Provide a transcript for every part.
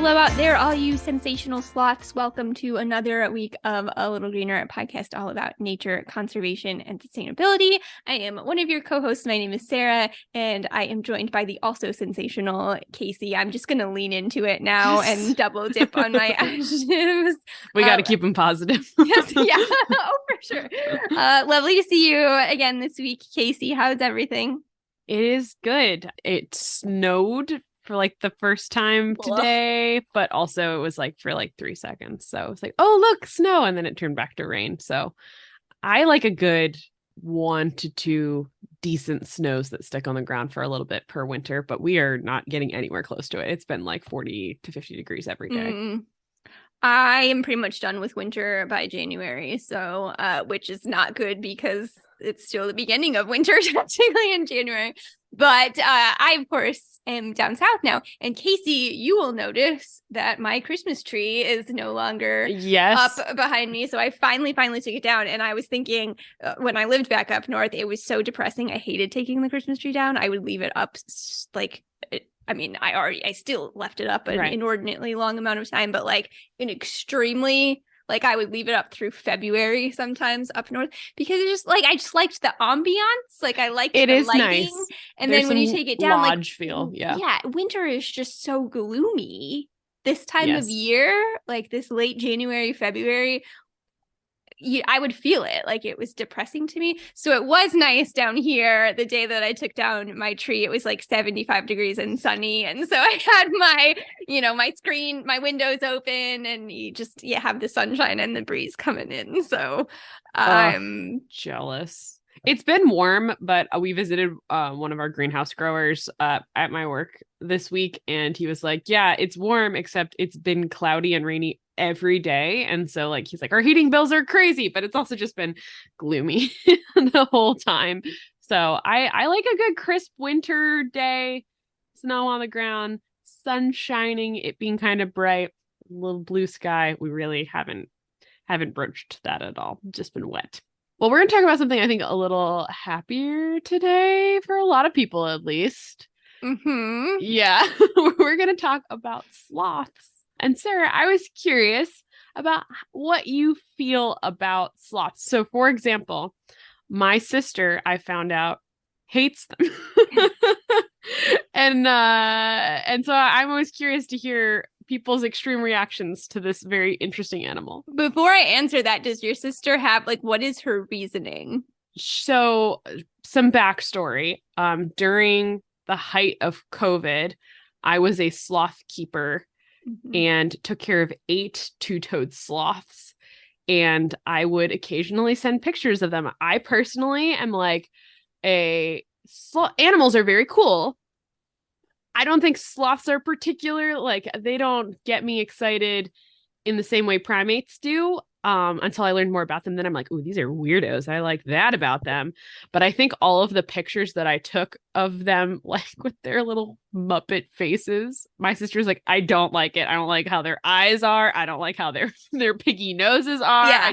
Hello out there, all you sensational sloths. Welcome to another week of A Little Greener, a podcast all about nature, conservation, and sustainability. I am one of your co-hosts. My name is Sarah, and I am joined by the also sensational Casey. I'm just going to lean into it now and double dip on my adjectives. We got to keep them positive. Yes, yeah, oh, for sure. Lovely to see you again this week, Casey. How's everything? It is good. It snowed for like the first time today, but also it was like for like 3 seconds. So it's like, oh, look, snow. And then it turned back to rain. So I like a good 1 to 2 decent snows that stick on the ground for a little bit per winter, but we are not getting anywhere close to it. It's been like 40 to 50 degrees every day. I am pretty much done with winter by January, so which is not good because it's still the beginning of winter technically in January. But I, of course, am down south now. And Casey, you will notice that my Christmas tree is no longer up behind me. So I finally took it down. And I was thinking when I lived back up north, it was so depressing. I hated taking the Christmas tree down. I would leave it up I still left it up an inordinately long amount of time, but like an extremely, like I would leave it up through February sometimes up north because it's just like, I just liked the ambiance. Like I liked the lighting. Nice. And then when you take it down, lodge feel. Yeah. Winter is just so gloomy this time of year, like this late January, February. I would feel it, like it was depressing to me. So it was nice down here the day that I took down my tree. It was like 75 degrees and sunny. And so I had my screen, my windows open, and you just have the sunshine and the breeze coming in. So I'm jealous. It's been warm, but we visited one of our greenhouse growers at my work this week. And he was like, yeah, it's warm, except it's been cloudy and rainy every day. And so like he's like, our heating bills are crazy, but it's also just been gloomy the whole time. So I like a good crisp winter day, snow on the ground, sun shining, it being kind of bright, a little blue sky. We really haven't broached that at all. Just been wet. Well, we're going to talk about something I think a little happier today for a lot of people, at least. Yeah, we're going to talk about sloths. And Sarah, I was curious about what you feel about sloths. So, for example, my sister, I found out, hates them. and so I'm always curious to hear people's extreme reactions to this very interesting animal. Before I answer that, does your sister have, like, what is her reasoning? So, some backstory. During the height of COVID, I was a sloth keeper and took care of 8 two-toed sloths. And I would occasionally send pictures of them. I personally am like, animals are very cool. I don't think sloths are particular, like they don't get me excited in the same way primates do. Until I learned more about them, then I'm like, ooh, these are weirdos. I like that about them. But I think all of the pictures that I took of them, like with their little Muppet faces, my sister's like, I don't like it. I don't like how their eyes are. I don't like how their piggy noses are. Yeah.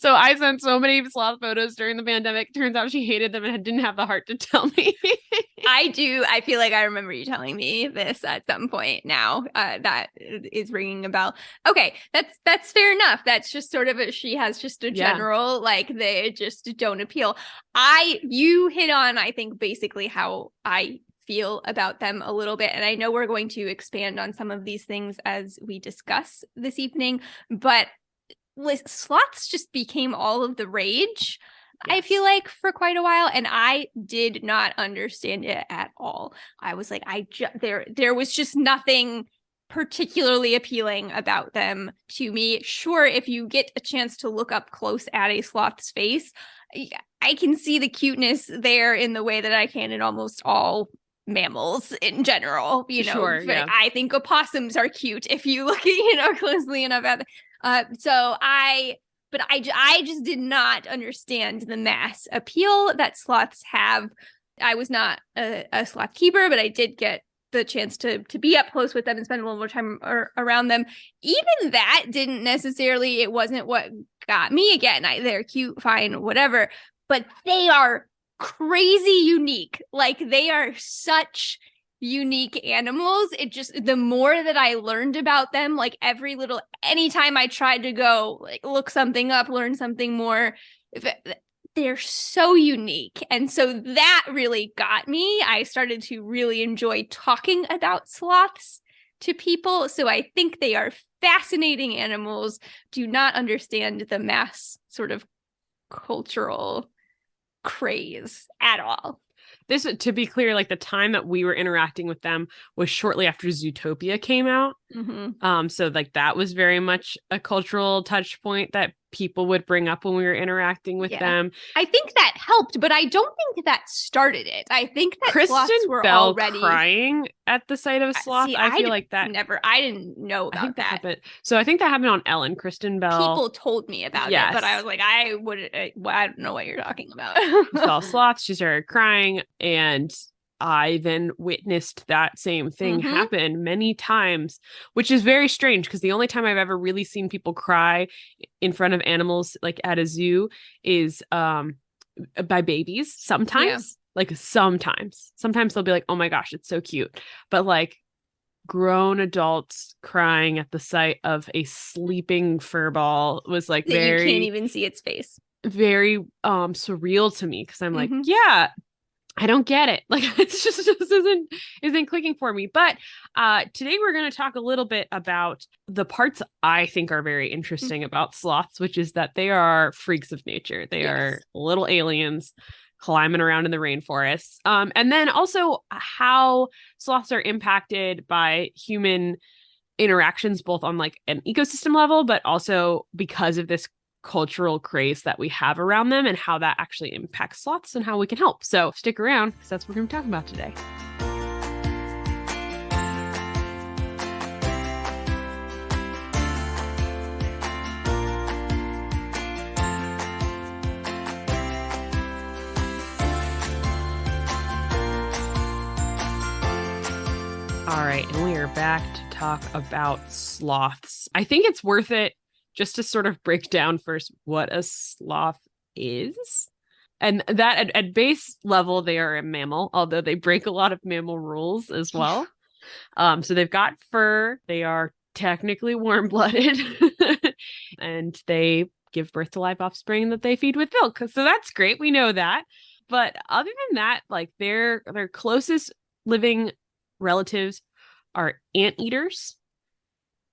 So I sent so many sloth photos during the pandemic. Turns out she hated them and didn't have the heart to tell me. I do. I feel like I remember you telling me this at some point now. That is ringing a bell. Okay, that's fair enough. That's just sort of she has just a general, like they just don't appeal. You hit on, I think, basically how I feel about them a little bit. And I know we're going to expand on some of these things as we discuss this evening, but sloths just became all of the rage. Yes. I feel like for quite a while, and I did not understand it at all. I was like, there was just nothing particularly appealing about them to me. Sure, if you get a chance to look up close at a sloth's face, I can see the cuteness there in the way that I can in almost all mammals in general. Sure, yeah. I think opossums are cute if you look closely enough at them. But I just did not understand the mass appeal that sloths have. I was not a sloth keeper, but I did get the chance to be up close with them and spend a little more time around them. Even that didn't necessarily, it wasn't what got me. Again, they're cute, fine, whatever, but they are crazy unique. Like they are such unique animals. It just, the more that I learned about them, like anytime I tried to go like look something up, learn something more, they're so unique. And so that really got me. I started to really enjoy talking about sloths to people. So I think they are fascinating animals. Do not understand the mass sort of cultural craze at all. This, to be clear, like the time that we were interacting with them was shortly after Zootopia came out. So like that was very much a cultural touch point that people would bring up when we were interacting with them. I think that helped, but I don't think that started it. I think that Kristen sloths were Bell already crying at the sight of a sloth. See, I feel like that I didn't know about that. Happened. So I think that happened on Ellen. Kristen Bell. People told me about it, but I was like, I don't know what you're talking about. Saw sloths. She started crying, and I then witnessed that same thing happen many times, which is very strange because the only time I've ever really seen people cry in front of animals, like at a zoo, is by babies. Sometimes, like sometimes they'll be like, "Oh my gosh, it's so cute," but like grown adults crying at the sight of a sleeping fur ball was like you can't even see its face. Very surreal to me because I'm like, yeah. I don't get it. Like it just isn't clicking for me. But today we're going to talk a little bit about the parts I think are very interesting about sloths, which is that they are freaks of nature. They are little aliens climbing around in the rainforests. And then also how sloths are impacted by human interactions, both on like an ecosystem level, but also because of this cultural craze that we have around them and how that actually impacts sloths and how we can help. So stick around because that's what we're going to talk about today. All right, and we are back to talk about sloths. I think it's worth it just to sort of break down first what a sloth is. And that at base level, they are a mammal, although they break a lot of mammal rules as well. So they've got fur. They are technically warm-blooded. And they give birth to live offspring that they feed with milk. So that's great. We know that. But other than that, like their closest living relatives are anteaters.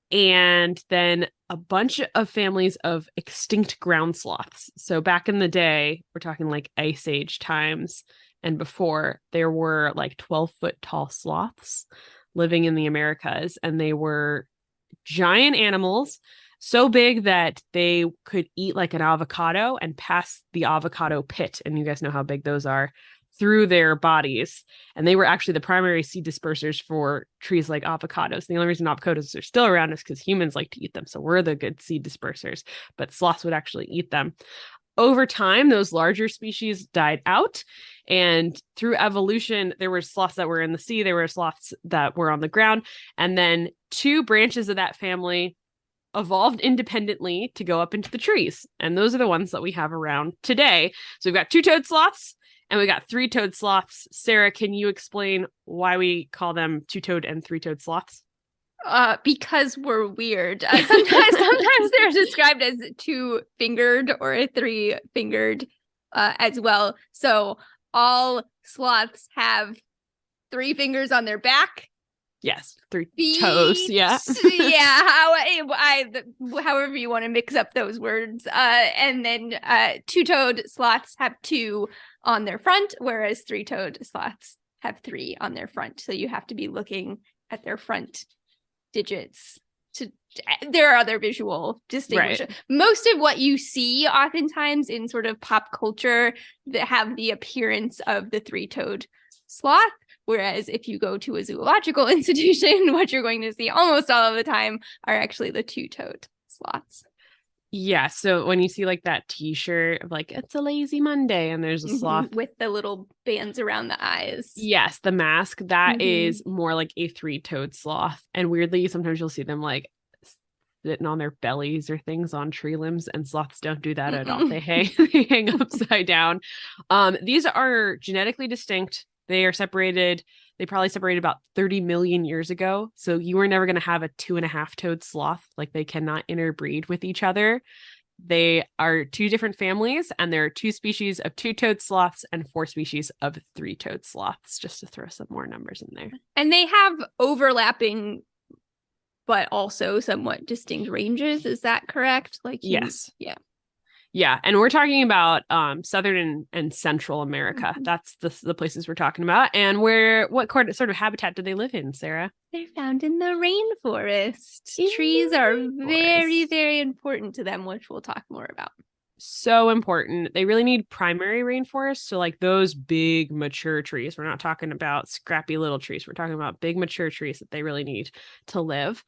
And then a bunch of families of extinct ground sloths. So back in the day, we're talking like Ice Age times and before, there were like 12-foot tall sloths living in the Americas. And they were giant animals, so big that they could eat like an avocado and pass the avocado pit. And you guys know how big those are, through their bodies. And they were actually the primary seed dispersers for trees like avocados. The only reason avocados are still around is because humans like to eat them. So we're the good seed dispersers, but sloths would actually eat them. Over time, those larger species died out. And through evolution, there were sloths that were in the sea. There were sloths that were on the ground. And then two branches of that family evolved independently to go up into the trees. And those are the ones that we have around today. So we've got two-toed sloths, and we got three-toed sloths. Sarah, can you explain why we call them two-toed and three-toed sloths? Because we're weird. Sometimes they're described as two-fingered or three-fingered as well. So all sloths have 3 fingers on their back. Yes, 3 toes. Yeah. However you want to mix up those words. And then two-toed sloths have 2 on their front, whereas three-toed sloths have 3 on their front. So you have to be looking at their front digits. There are other visual distinctions. Right. Most of what you see oftentimes in sort of pop culture that have the appearance of the three-toed sloth. Whereas if you go to a zoological institution, what you're going to see almost all of the time are actually the two-toed sloths. Yeah, so when you see like that t-shirt of like, it's a lazy Monday, and there's a sloth with the little bands around the eyes. Yes, the mask, that is more like a three-toed sloth. And weirdly, sometimes you'll see them like sitting on their bellies or things on tree limbs, and sloths don't do that at all. They hang upside down. These are genetically distinct. They probably separated about 30 million years ago. So you were never going to have a 2.5-toed sloth. Like they cannot interbreed with each other. They are two different families, and there are 2 species of 2-toed sloths and 4 species of 3-toed sloths, just to throw some more numbers in there. And they have overlapping but also somewhat distinct ranges. Is that correct? Yes. Yeah. Yeah, and we're talking about Southern and Central America. Mm-hmm. That's the places we're talking about. And what sort of habitat do they live in, Sarah? They're found in the rainforest. Trees are very, very important to them, which we'll talk more about. So important. They really need primary rainforests. So like those big mature trees. We're not talking about scrappy little trees. We're talking about big mature trees that they really need to live.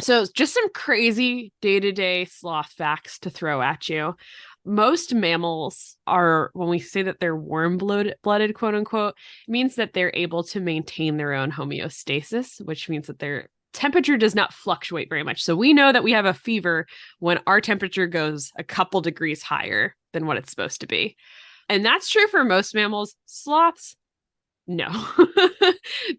So just some crazy day-to-day sloth facts to throw at you. Most mammals are, when we say that they're warm-blooded, quote unquote, it means that they're able to maintain their own homeostasis, which means that their temperature does not fluctuate very much. So we know that we have a fever when our temperature goes a couple degrees higher than what it's supposed to be. And that's true for most mammals. Sloths, no.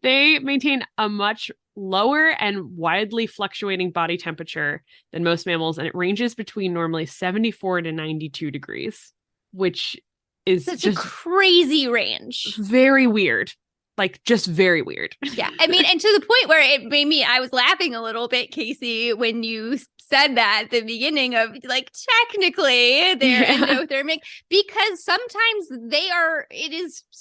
They maintain a much lower and widely fluctuating body temperature than most mammals, and it ranges between normally 74 to 92 degrees, which is such a crazy range. Very weird. Like, just very weird. Yeah. I mean, and to the point where it made me, I was laughing a little bit, Casey, when you said that at the beginning of, like, technically they're endothermic, because sometimes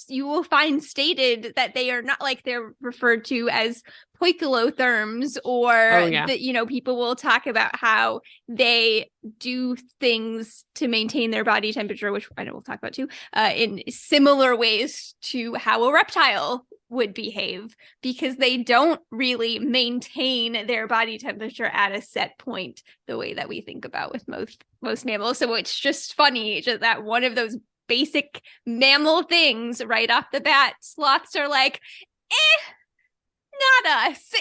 you will find stated that they are not, like, they're referred to as poikilotherms, or people will talk about how they do things to maintain their body temperature, which I know we'll talk about too, in similar ways to how a reptile would behave, because they don't really maintain their body temperature at a set point the way that we think about with most mammals. So it's just funny just that one of those basic mammal things right off the bat, sloths are like, not us,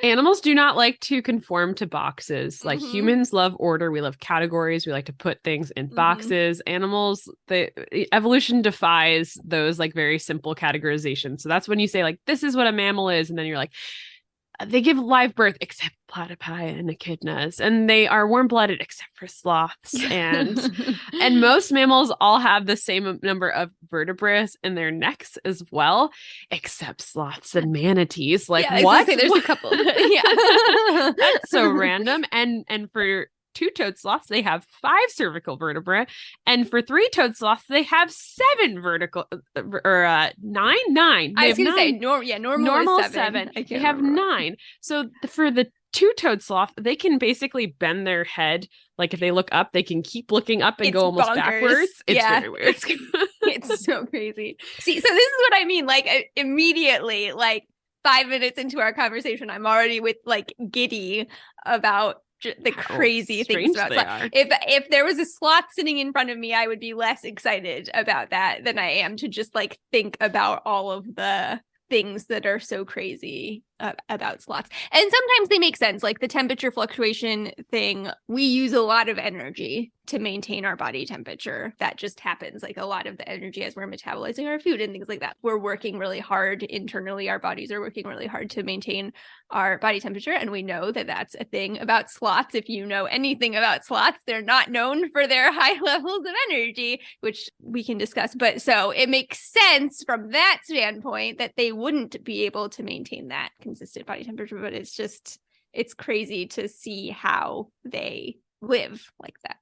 Animals do not like to conform to boxes. Like humans love order. We love categories. We like to put things in boxes. Animals, evolution defies those like very simple categorizations. So that's when you say like, this is what a mammal is. And then you're like, they give live birth except platypi and echidnas, and they are warm-blooded except for sloths. And most mammals all have the same number of vertebrae in their necks as well, except sloths and manatees. Like, what? There's a couple. Yeah. That's so random. And for 2-toed sloths, they have 5 cervical vertebrae, and for 3-toed sloths, they have 7 vertical or 9. I was going to say normal is 7. They have 9. So for the 2-toed sloth, they can basically bend their head. Like if they look up, they can keep looking up and go almost backwards. It's very weird. It's so crazy. See, so this is what I mean. Like immediately, like 5 minutes into our conversation, I'm already with like giddy about the crazy things about sloth. If there was a sloth sitting in front of me, I would be less excited about that than I am to just like think about all of the things that are so crazy about sloths. And sometimes they make sense, like the temperature fluctuation thing. We use a lot of energy to maintain our body temperature. That just happens, like a lot of the energy as we're metabolizing our food and things like that. We're working really hard internally. Our bodies are working really hard to maintain our body temperature. And we know that that's a thing about sloths. If you know anything about sloths, they're not known for their high levels of energy, which we can discuss. But so it makes sense from that standpoint that they wouldn't be able to maintain that consistent body temperature. But it's crazy to see how they live like that.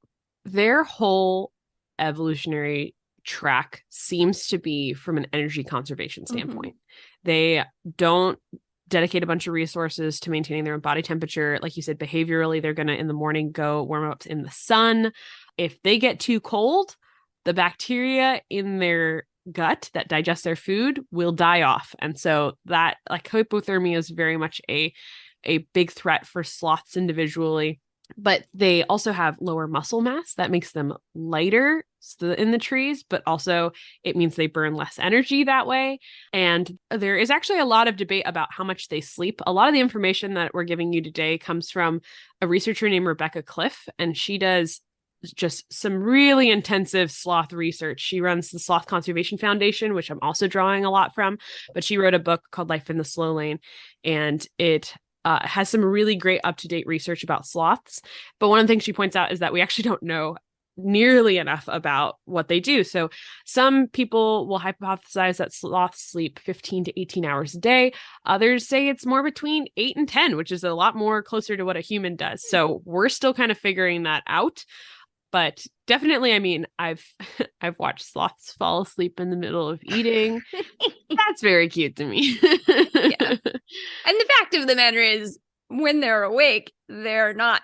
Their whole evolutionary track seems to be from an energy conservation standpoint. They don't dedicate a bunch of resources to maintaining their own body temperature. Like you said, behaviorally, they're going to in the morning go warm up in the sun. If they get too cold, the bacteria in their gut that digest their food will die off. And so that, like, hypothermia is very much a big threat for sloths individually. But they also have lower muscle mass that makes them lighter in the trees, but also it means they burn less energy that way. And there is actually a lot of debate about how much they sleep. A lot of the information that we're giving you today comes from a researcher named Rebecca Cliff, and she does just some really intensive sloth research. She runs the Sloth Conservation Foundation, which I'm also drawing a lot from, but she wrote a book called Life in the Slow Lane, and it has some really great up-to-date research about sloths. But one of the things she points out is that we actually don't know nearly enough about what they do. So some people will hypothesize that sloths sleep 15 to 18 hours a day. Others say it's more between 8 and 10, which is a lot more closer to what a human does. So we're still kind of figuring that out. But definitely, I mean, I've watched sloths fall asleep in the middle of eating. That's very cute to me. Yeah. And the fact of the matter is, when they're awake, they're not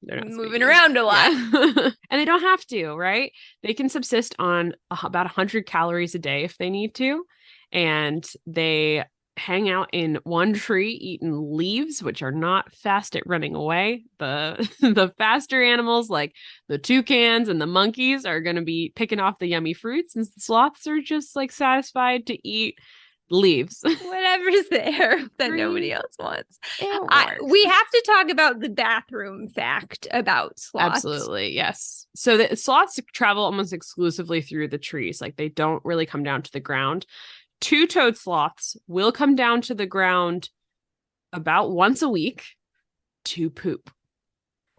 moving around a lot. Yeah. And they don't have to, right? They can subsist on about 100 calories a day if they need to. And they hang out in one tree eating leaves, which are not fast at running away. The faster animals like the toucans and the monkeys are going to be picking off the yummy fruits, and the sloths are just like satisfied to eat leaves. Whatever's there that nobody else wants. We have to talk about the bathroom fact about sloths. Absolutely, yes. So the sloths travel almost exclusively through the trees. Like, they don't really come down to the ground. Two-toed sloths will come down to the ground about once a week to poop.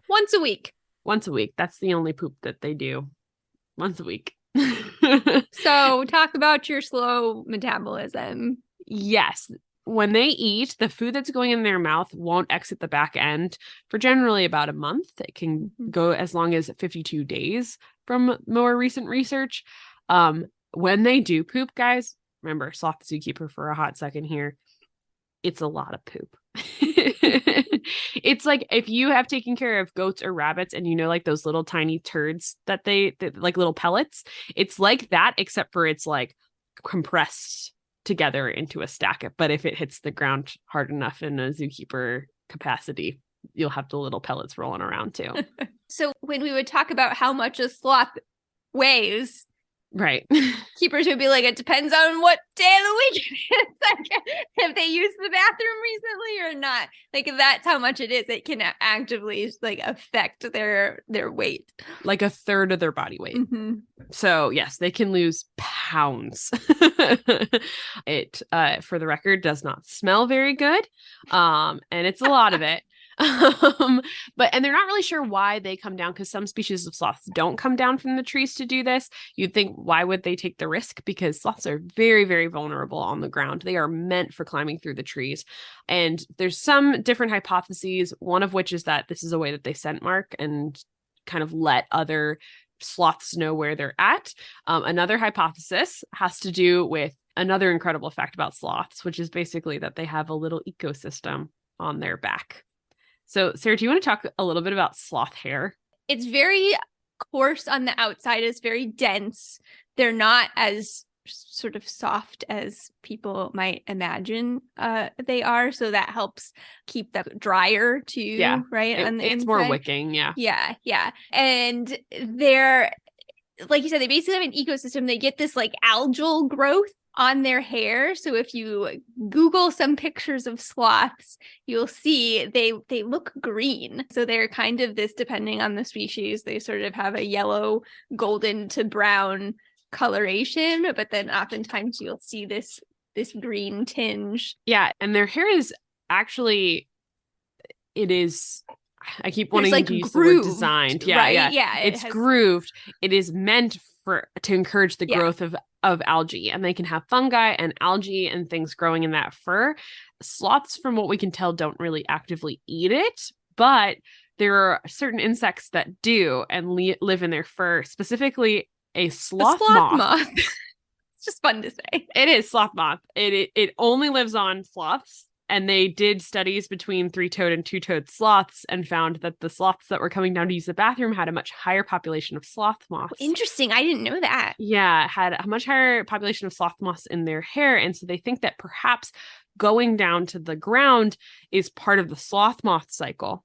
Once a week. Once a week. That's the only poop that they do. Once a week. So talk about your slow metabolism. Yes. When they eat, the food that's going in their mouth won't exit the back end for generally about a month. It can go as long as 52 days from more recent research. When they do poop, guys, remember, sloth zookeeper for a hot second here, it's a lot of poop. It's like if you have taken care of goats or rabbits and you know, like those little tiny turds that they like little pellets, it's like that, except for it's like compressed together into a stack. But if it hits the ground hard enough in a zookeeper capacity, you'll have the little pellets rolling around too. So when we would talk about how much a sloth weighs, right, keepers would be like, it depends on what day of the week it is. Like, if they used the bathroom recently or not. Like, that's how much it is. It can actively like affect their weight, like a third of their body weight. Mm-hmm. So yes, they can lose pounds. It for the record does not smell very good, and it's a lot of it. And they're not really sure why they come down, because some species of sloths don't come down from the trees to do this. You'd think, why would they take the risk? Because sloths are very, very vulnerable on the ground. They are meant for climbing through the trees. And there's some different hypotheses, one of which is that this is a way that they scent mark and kind of let other sloths know where they're at. Another hypothesis has to do with another incredible fact about sloths, which is basically that they have a little ecosystem on their back. So, Sarah, do you want to talk a little bit about sloth hair? It's very coarse on the outside. It's very dense. They're not as sort of soft as people might imagine they are. So that helps keep them drier too, right? It's more wicking, yeah. Yeah. And they're, like you said, they basically have an ecosystem. They get this like algal growth on their hair. So if you Google some pictures of sloths, you'll see they look green. So they're kind of this, depending on the species, they sort of have a yellow, golden to brown coloration, but then oftentimes you'll see this green tinge. Yeah, and their hair is actually, I keep wanting to use grooved, the word designed. Yeah. It's grooved. It is meant to encourage the growth of algae, and they can have fungi and algae and things growing in that fur. Sloths, from what we can tell, don't really actively eat it, but there are certain insects that do and live in their fur, specifically a sloth moth. It's just fun to say. It is sloth moth. It only lives on sloths. And they did studies between three-toed and two-toed sloths and found that the sloths that were coming down to use the bathroom had a much higher population of sloth moths. Interesting. I didn't know that. Yeah, had a much higher population of sloth moths in their hair. And so they think that perhaps going down to the ground is part of the sloth moth cycle.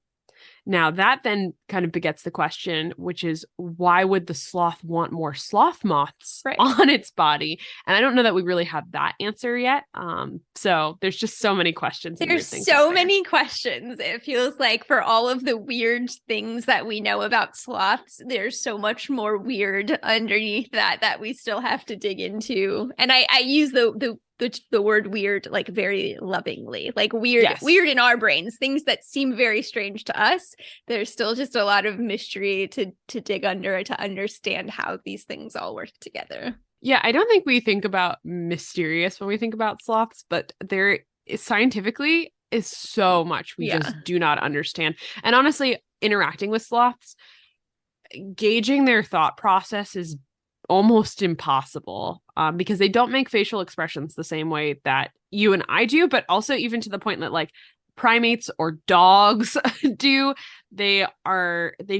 Now that then kind of begets the question, which is, why would the sloth want more sloth moths on its body? And I don't know that we really have that answer yet. So there's just so many questions. There's so many questions. It feels like for all of the weird things that we know about sloths, there's so much more weird underneath that we still have to dig into. And I use the word weird like very lovingly, like weird in our brains, things that seem very strange to us. There's still just a lot of mystery to dig under to understand how these things all work together. Yeah, I don't think we think about mysterious when we think about sloths, but there is scientifically is so much we just do not understand. And honestly, interacting with sloths, gauging their thought process is almost impossible, because they don't make facial expressions the same way that you and I do, but also even to the point that like primates or dogs do. They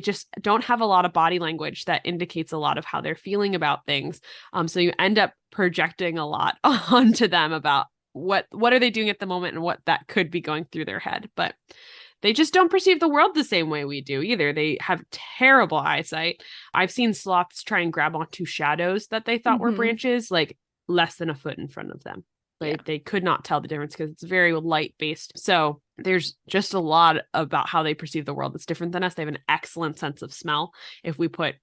just don't have a lot of body language that indicates a lot of how they're feeling about things. So you end up projecting a lot onto them about what are they doing at the moment and what that could be going through their head. But they just don't perceive the world the same way we do either. They have terrible eyesight. I've seen sloths try and grab onto shadows that they thought were branches, like less than a foot in front of them. They could not tell the difference because it's very light based. So there's just a lot about how they perceive the world that's different than us. They have an excellent sense of smell. If we put,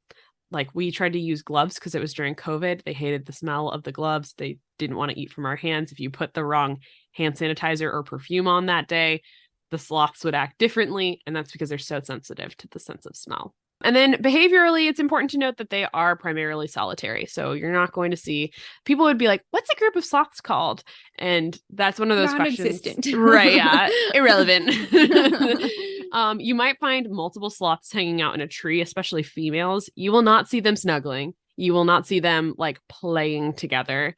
like, we tried to use gloves because it was during COVID. They hated the smell of the gloves. They didn't want to eat from our hands. If you put the wrong hand sanitizer or perfume on that day, the sloths would act differently. And that's because they're so sensitive to the sense of smell. And then behaviorally, it's important to note that they are primarily solitary. So you're not going to see, people would be like, what's a group of sloths called? And that's one of those questions. Right. Yeah. Irrelevant. You might find multiple sloths hanging out in a tree, especially females. You will not see them snuggling. You will not see them like playing together.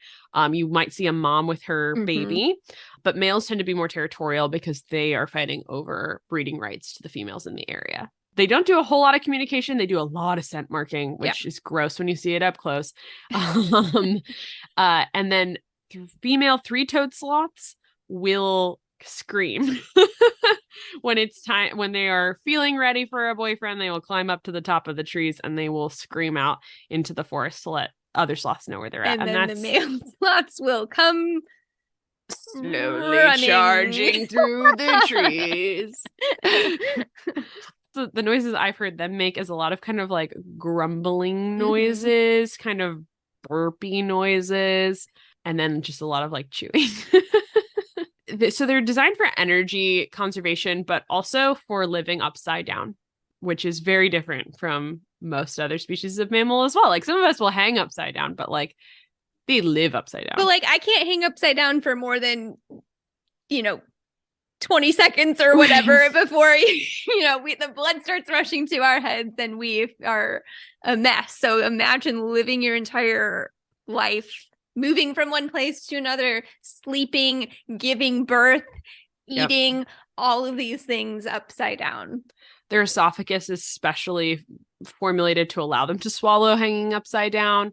You might see a mom with her baby, but males tend to be more territorial because they are fighting over breeding rights to the females in the area. They don't do a whole lot of communication. They do a lot of scent marking, which is gross when you see it up close. And then female three-toed sloths will scream when it's time, when they are feeling ready for a boyfriend. They will climb up to the top of the trees and they will scream out into the forest to let other sloths know where they're at. And then the male sloths will come slowly charging through the trees. The noises I've heard them make is a lot of kind of like grumbling noises, kind of burpy noises, and then just a lot of like chewing. So they're designed for energy conservation, but also for living upside down, which is very different from most other species of mammal as well. Like some of us will hang upside down, but like they live upside down. But like I can't hang upside down for more than, 20 seconds or whatever before the blood starts rushing to our heads and we are a mess. So imagine living your entire life moving from one place to another, sleeping, giving birth, eating, all of these things upside down. Their esophagus is specially formulated to allow them to swallow hanging upside down.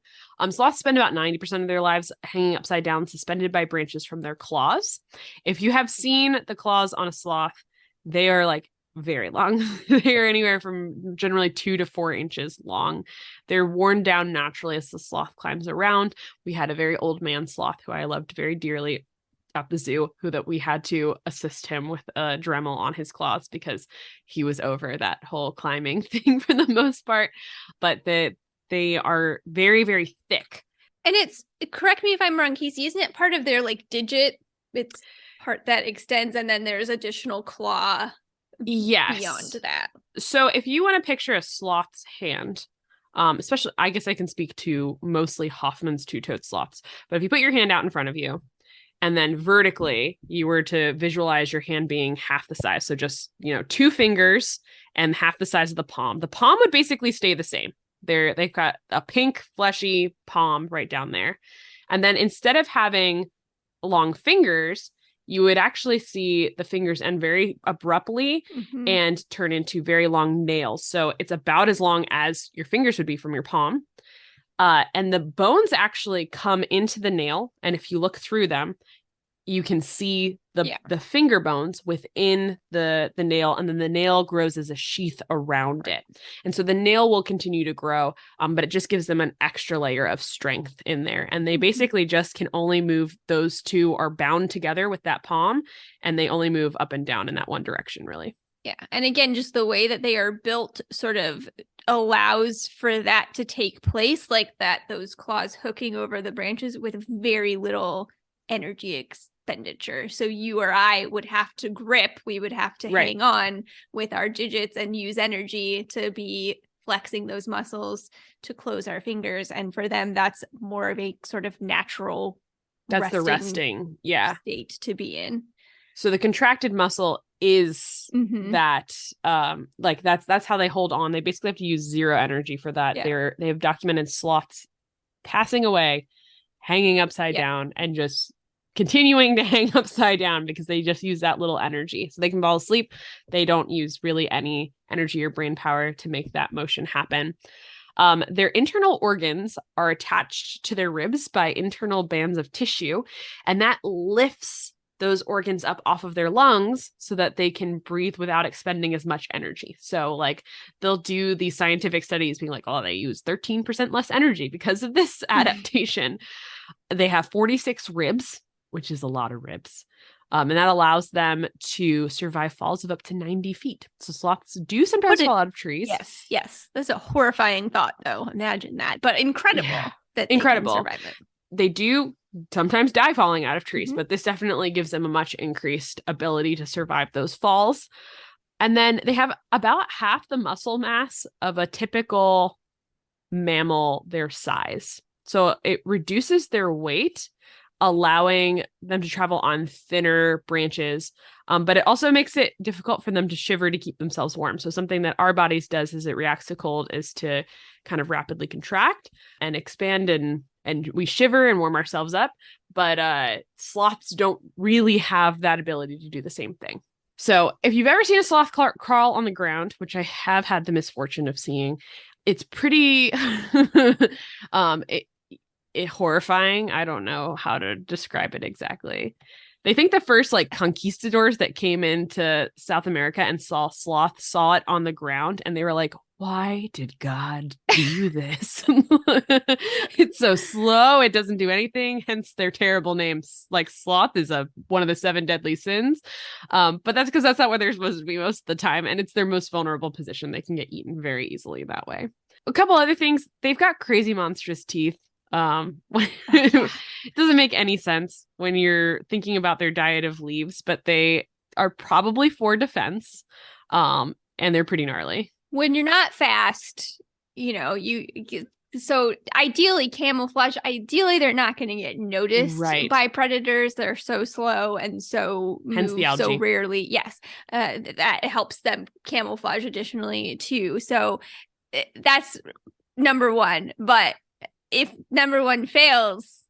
Sloths spend about 90% of their lives hanging upside down, suspended by branches from their claws. If you have seen the claws on a sloth, they are like very long. They are anywhere from generally 2 to 4 inches long. They're worn down naturally as the sloth climbs around. We had a very old man sloth who I loved very dearly at the zoo, that we had to assist him with a Dremel on his claws because he was over that whole climbing thing for the most part. But they are very, very thick. And correct me if I'm wrong, Casey, isn't it part of their like digit? It's part that extends and then there's additional claw beyond that. So if you want to picture a sloth's hand, especially, I guess I can speak to mostly Hoffman's two-toed sloths, but if you put your hand out in front of you, and then vertically, you were to visualize your hand being half the size. So just, 2 fingers and half the size of the palm. The palm would basically stay the same. They've got a pink, fleshy palm right down there. And then instead of having long fingers, you would actually see the fingers end very abruptly and turn into very long nails. So it's about as long as your fingers would be from your palm. And the bones actually come into the nail. And if you look through them, you can see the finger bones within the nail, and then the nail grows as a sheath around it. And so the nail will continue to grow, but it just gives them an extra layer of strength in there. And they basically just can only move, those two are bound together with that palm, and they only move up and down in that one direction, really. Yeah. And again, just the way that they are built sort of allows for that to take place, like that, those claws hooking over the branches with very little energy expenditure. So you or I would have to grip, we would have to hang on with our digits and use energy to be flexing those muscles to close our fingers. And for them, that's more of a sort of natural the resting state to be in. So the contracted muscle is that like that's how they hold on. They basically have to use zero energy for that. They have documented sloths passing away, hanging upside down, and just continuing to hang upside down because they just use that little energy. So they can fall asleep. They don't use really any energy or brain power to make that motion happen. Their internal organs are attached to their ribs by internal bands of tissue, and that lifts those organs up off of their lungs so that they can breathe without expending as much energy. So like they'll do these scientific studies being like, oh, they use 13% less energy because of this adaptation. They have 46 ribs, which is a lot of ribs. And that allows them to survive falls of up to 90 feet. So sloths do sometimes fall out of trees. Yes. That's a horrifying thought, though. Imagine that. But incredible that they can survive it. They do sometimes die falling out of trees, but this definitely gives them a much increased ability to survive those falls. And then they have about half the muscle mass of a typical mammal their size. So it reduces their weight, allowing them to travel on thinner branches. But it also makes it difficult for them to shiver to keep themselves warm. So something that our bodies does as it reacts to cold is to kind of rapidly contract and expand, and we shiver and warm ourselves up. But sloths don't really have that ability to do the same thing. So if you've ever seen a sloth crawl on the ground, which I have had the misfortune of seeing, it's pretty horrifying. I don't know how to describe it exactly. They think the first like conquistadors that came into South America and saw sloth saw it on the ground, and they were like, why did God do this? It's so slow. It doesn't do anything. Hence their terrible names. Like sloth is one of the 7 deadly sins. But that's because that's not where they're supposed to be most of the time. And it's their most vulnerable position. They can get eaten very easily that way. A couple other things. They've got crazy monstrous teeth. It doesn't make any sense when you're thinking about their diet of leaves, but they are probably for defense. And they're pretty gnarly. When you're not fast, so ideally camouflage, they're not going to get noticed by predators. They're so slow and so move so rarely. Yes. That helps them camouflage additionally too. So that's number one. But if number one fails,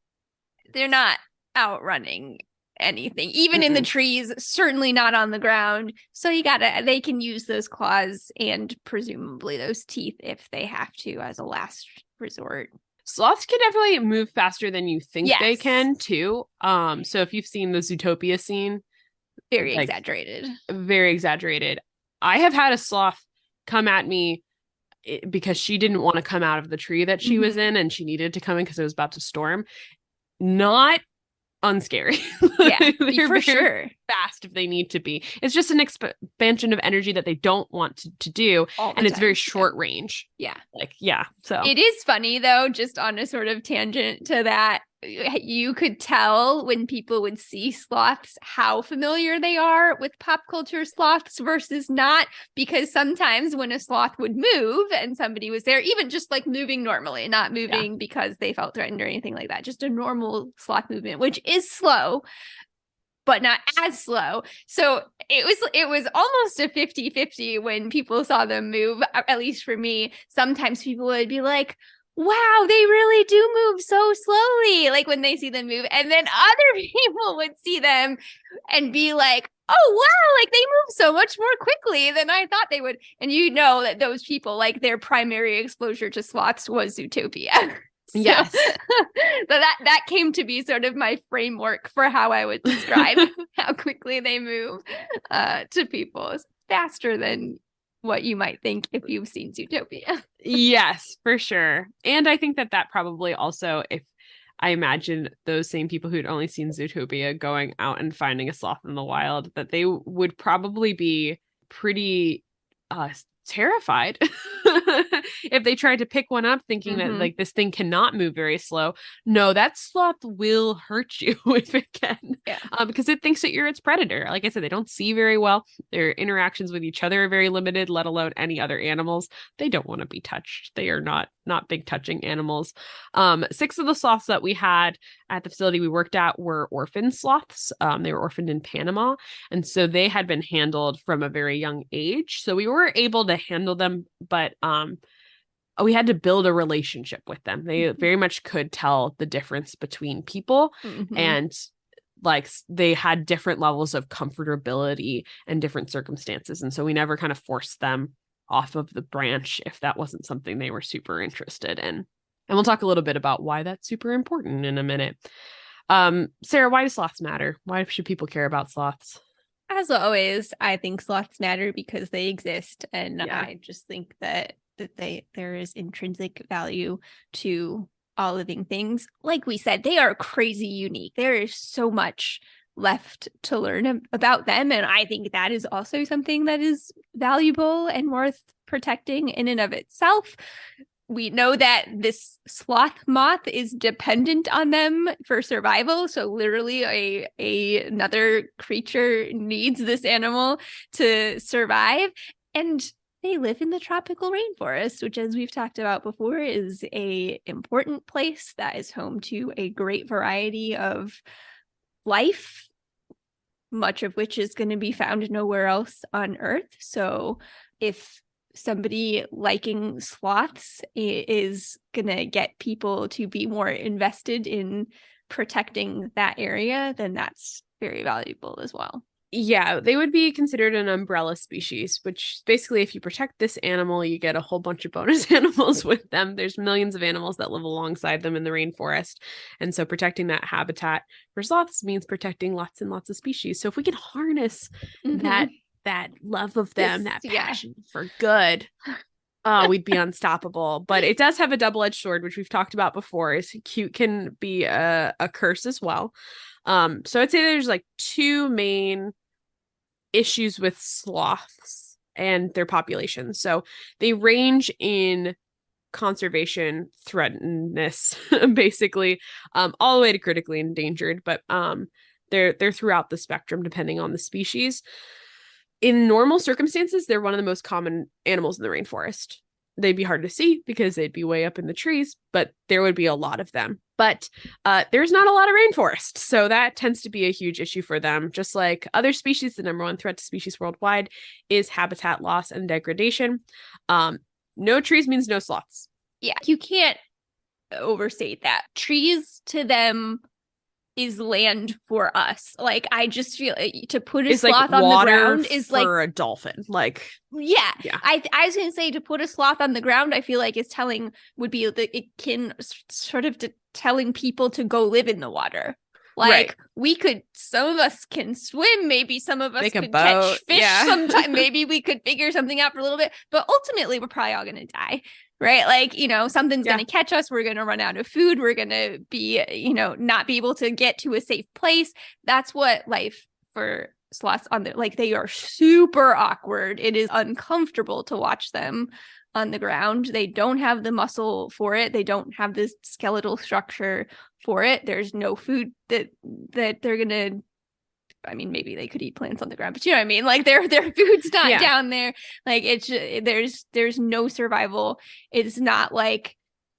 they're not outrunning anything, even in the trees, certainly not on the ground. So they can use those claws and presumably those teeth if they have to as a last resort. Sloths can definitely move faster than you think they can too. So if you've seen the Zootopia scene, very exaggerated. I have had a sloth come at me because she didn't want to come out of the tree that she was in, and she needed to come in because it was about to storm. Not unscary. Yeah, they're for sure fast if they need to be. It's just an expansion of energy that they don't want to do, and it's very short range. Yeah. So it is funny though, just on a sort of tangent to that, you could tell when people would see sloths how familiar they are with pop culture sloths versus not, because sometimes when a sloth would move and somebody was there, even just like moving normally, not moving because they felt threatened or anything like that, just a normal sloth movement, which is slow, but not as slow. So it was almost a 50-50 when people saw them move, at least for me. Sometimes people would be like, wow, they really do move so slowly, like when they see them move. And then other people would see them and be like, oh, wow, like they move so much more quickly than I thought they would. And that those people, like their primary exposure to sloths was Zootopia. Yes. So that came to be sort of my framework for how I would describe how quickly they move to people. It's faster than what you might think if you've seen Zootopia. Yes, for sure. And I think that probably also, if I imagine those same people who'd only seen Zootopia going out and finding a sloth in the wild, that they would probably be pretty terrified if they tried to pick one up thinking that like this thing cannot move very slow. No, that sloth will hurt you if it can. Yeah. Because it thinks that you're its predator. Like I said, they don't see very well. Their interactions with each other are very limited, let alone any other animals. They don't want to be touched. They are not big touching animals. 6 of the sloths that we had at the facility we worked at were orphan sloths. They were orphaned in Panama. And so they had been handled from a very young age. So we were able to handle them, but we had to build a relationship with them. They very much could tell the difference between people, and like they had different levels of comfortability and different circumstances. And so we never kind of forced them off of the branch if that wasn't something they were super interested in. And we'll talk a little bit about why that's super important in a minute. Sara, why do sloths matter? Why should people care about sloths? As always, I think sloths matter because they exist. And I just think that there is intrinsic value to all living things. Like we said, they are crazy unique. There is so much left to learn about them. And I think that is also something that is valuable and worth protecting in and of itself. We know that this sloth moth is dependent on them for survival. So literally another creature needs this animal to survive. And they live in the tropical rainforest, which, as we've talked about before, is an important place that is home to a great variety of life, much of which is going to be found nowhere else on Earth. So if somebody liking sloths is going to get people to be more invested in protecting that area, then that's very valuable as well. Yeah, they would be considered an umbrella species, which basically if you protect this animal, you get a whole bunch of bonus animals with them. There's millions of animals that live alongside them in the rainforest. And so protecting that habitat for sloths means protecting lots and lots of species. So if we can harness that love of them, that passion for good, we'd be unstoppable. But it does have a double-edged sword, which we've talked about before. Is cute can be a curse as well. So I'd say there's like 2 main issues with sloths and their population. So they range in conservation threatenedness, basically, all the way to critically endangered, but they're throughout the spectrum depending on the species. In normal circumstances, they're one of the most common animals in the rainforest. They'd be hard to see because they'd be way up in the trees, but there would be a lot of them. But there's not a lot of rainforest, so that tends to be a huge issue for them. Just like other species, the number 1 threat to species worldwide is habitat loss and degradation. No trees means no sloths. Yeah, you can't overstate that. Trees to them is land for us. Like, I just feel to put a sloth like on the ground is like for a dolphin. Like, yeah. I was gonna say to put a sloth on the ground, I feel like it's would be that it can sort of telling people to go live in the water. Like some of us can swim, maybe some of us could catch fish sometime. Maybe we could figure something out for a little bit, but ultimately we're probably all gonna die. Right? Like, something's going to catch us. We're going to run out of food. We're going to be, not be able to get to a safe place. That's what life for sloths like, they are super awkward. It is uncomfortable to watch them on the ground. They don't have the muscle for it. They don't have this skeletal structure for it. There's no food that they're going to, I mean, maybe they could eat plants on the ground, but you know what I mean? Like their food's not down there. Like there's no survival. It's not like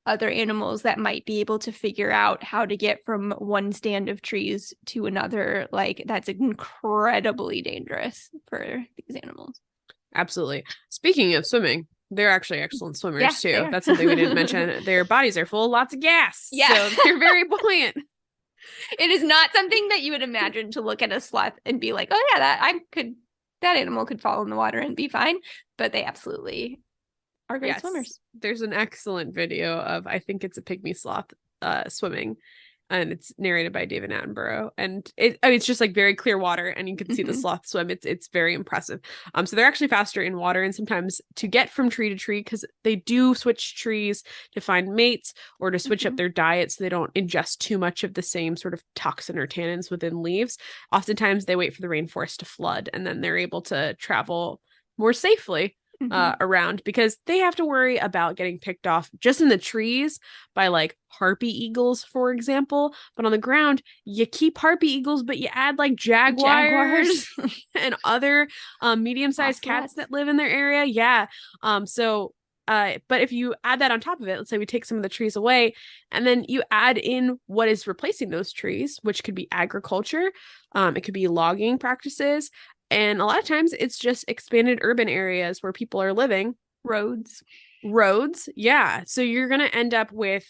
other animals that might be able to figure out how to get from one stand of trees to another. Like that's incredibly dangerous for these animals. Absolutely. Speaking of swimming, they're actually excellent swimmers too. That's something we didn't mention. Their bodies are full of lots of gas. Yeah. So they're very buoyant. It is not something that you would imagine to look at a sloth and be like, oh yeah, that animal could fall in the water and be fine. But they absolutely are great Yes. swimmers. There's an excellent video of, I think it's a pygmy sloth swimming, and it's narrated by David Attenborough, and it's just like very clear water, and you can see the sloth swim. It's very impressive. So they're actually faster in water, and sometimes to get from tree to tree, because they do switch trees to find mates or to switch up their diet so they don't ingest too much of the same sort of toxin or tannins within leaves. Oftentimes they wait for the rainforest to flood, and then they're able to travel more safely around, because they have to worry about getting picked off just in the trees by like harpy eagles, for example. But on the ground, you keep harpy eagles, but you add like jaguars and other medium-sized cats that live in their area. Yeah. But if you add that on top of it, let's say we take some of the trees away, and then you add in what is replacing those trees, which could be agriculture, it could be logging practices, and a lot of times it's just expanded urban areas where people are living. Roads. Yeah. So you're going to end up with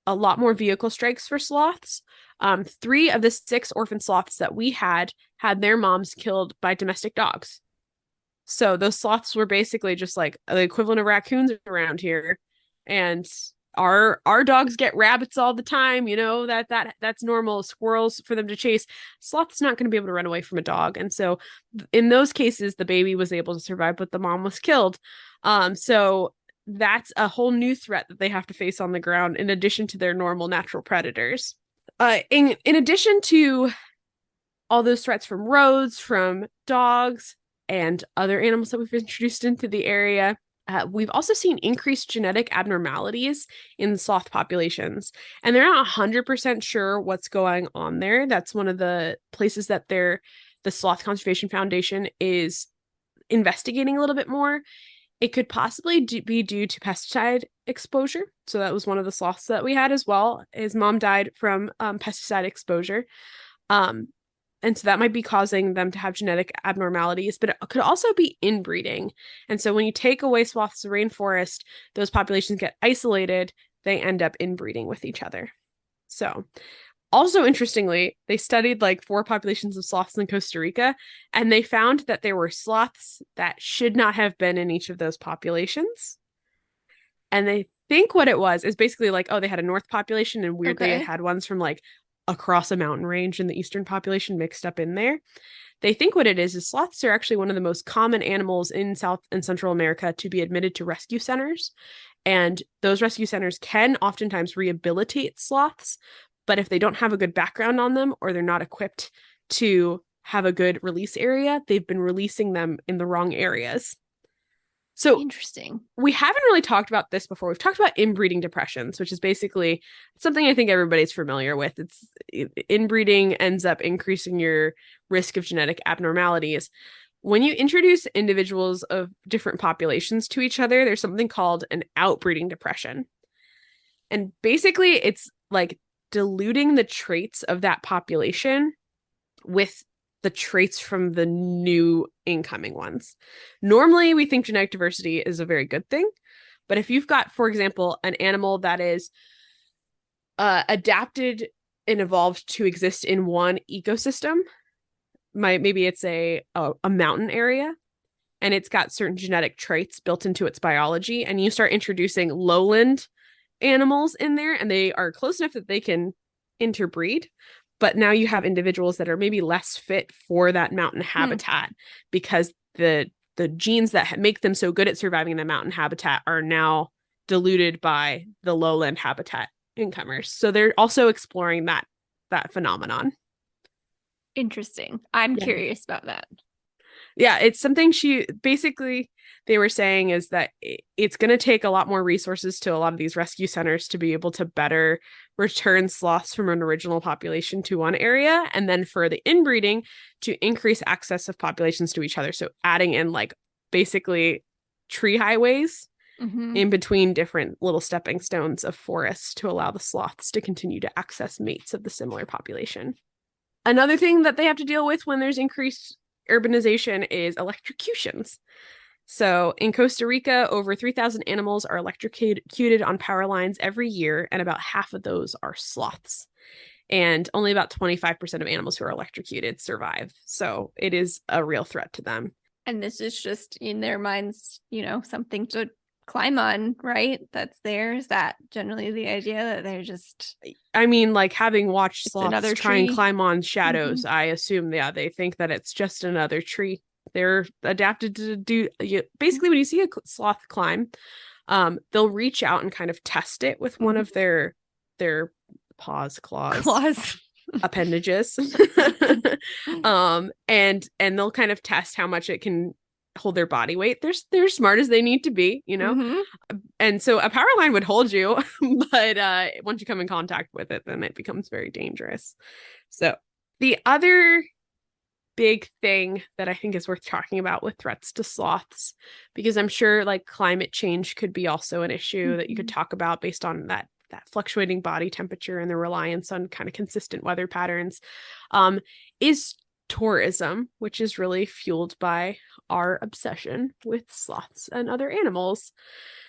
a lot more vehicle strikes for sloths. 3 of the 6 orphan sloths that we had their moms killed by domestic dogs. So those sloths were basically just like the equivalent of raccoons around here. And our dogs get rabbits all the time, that's normal. Squirrels for them to chase. Sloth's not going to be able to run away from a dog, and so in those cases the baby was able to survive, but the mom was killed. So that's a whole new threat that they have to face on the ground, in addition to their normal natural predators. In addition to all those threats from roads, from dogs, and other animals that we've introduced into the area, we've also seen increased genetic abnormalities in sloth populations, and they're not 100% sure what's going on there. That's one of the places that the Sloth Conservation Foundation is investigating a little bit more. It could possibly be due to pesticide exposure. So that was one of the sloths that we had as well. His mom died from pesticide exposure. And so that might be causing them to have genetic abnormalities, but it could also be inbreeding. And so when you take away swaths of rainforest, those populations get isolated, they end up inbreeding with each other. So also interestingly, they studied like 4 populations of sloths in Costa Rica, and they found that there were sloths that should not have been in each of those populations. And they think what it was is basically like, oh, they had a north population, and weirdly it had ones from like across a mountain range in the eastern population mixed up in there. They think what it is sloths are actually one of the most common animals in South and Central America to be admitted to rescue centers. And those rescue centers can oftentimes rehabilitate sloths, but if they don't have a good background on them, or they're not equipped to have a good release area, they've been releasing them in the wrong areas. So interesting. We haven't really talked about this before. We've talked about inbreeding depressions, which is basically something I think everybody's familiar with. It's inbreeding ends up increasing your risk of genetic abnormalities. When you introduce individuals of different populations to each other, there's something called an outbreeding depression. And basically it's like diluting the traits of that population with the traits from the new incoming ones. Normally, we think genetic diversity is a very good thing. But if you've got, for example, an animal that is adapted and evolved to exist in one ecosystem, maybe it's a mountain area, and it's got certain genetic traits built into its biology, and you start introducing lowland animals in there, and they are close enough that they can interbreed. But now you have individuals that are maybe less fit for that mountain habitat because the genes that make them so good at surviving in the mountain habitat are now diluted by the lowland habitat incomers. So they're also exploring that phenomenon. Interesting. I'm curious about that. Yeah, it's something they were saying is that it's going to take a lot more resources to a lot of these rescue centers to be able to better return sloths from an original population to one area, and then for the inbreeding to increase access of populations to each other. So adding in like basically tree highways in between different little stepping stones of forests to allow the sloths to continue to access mates of the similar population. Another thing that they have to deal with when there's increased urbanization is electrocutions. So in Costa Rica, over 3,000 animals are electrocuted on power lines every year, and about half of those are sloths. And only about 25% of animals who are electrocuted survive. So it is a real threat to them. And this is just in their minds, something to climb on, right? That's there. Is that generally the idea that they're just, I mean, like having watched it's sloths another try and tree? climb on shadows, Mhm. I assume, yeah, they think that it's just another tree. They're adapted to do basically when you see a sloth climb, they'll reach out and kind of test it with one of their claws, Claws. appendages. And they'll kind of test how much it can hold their body weight. They're smart as they need to be, you know. Hmm. And so a power line would hold you, but once you come in contact with it, then it becomes very dangerous. So the other big thing that I think is worth talking about with threats to sloths, because I'm sure like climate change could be also an issue that you could talk about based on that fluctuating body temperature and the reliance on kind of consistent weather patterns, is tourism, which is really fueled by our obsession with sloths and other animals.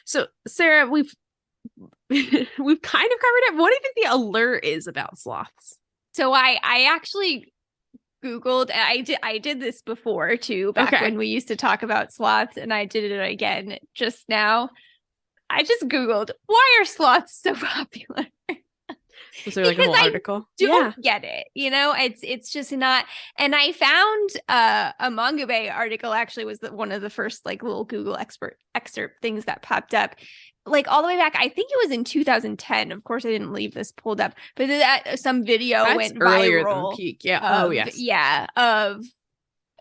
So, Sarah, we've we've kind of covered it. What do you think the allure is about sloths? So I actually Googled, and I did this before too, back when we used to talk about sloths, and I did it again just now. I just Googled, why are sloths so popular? Was there like a whole article? Don't get it. You know, it's just not. And I found a Manga Bay article actually was one of the first like little Google excerpt things that popped up. Like all the way back, I think it was in 2010. Of course, I didn't leave this pulled up, but that some video went earlier viral. than peak. Yeah. Yeah. Of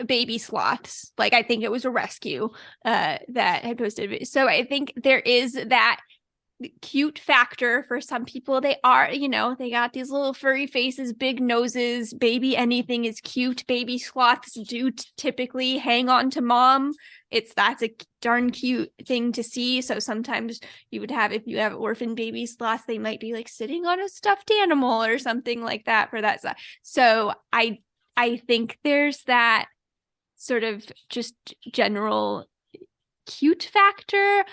baby sloths. Like I think it was a rescue that had posted. So I think there is that cute factor for some people. They are, you know, they got these little furry faces, big noses, baby anything is cute. Baby sloths do typically hang on to mom. That's a darn cute thing to see. So sometimes you would have, if you have orphan baby sloths, they might be like sitting on a stuffed animal or something like that for that stuff. So I think there's that sort of just general cute factor.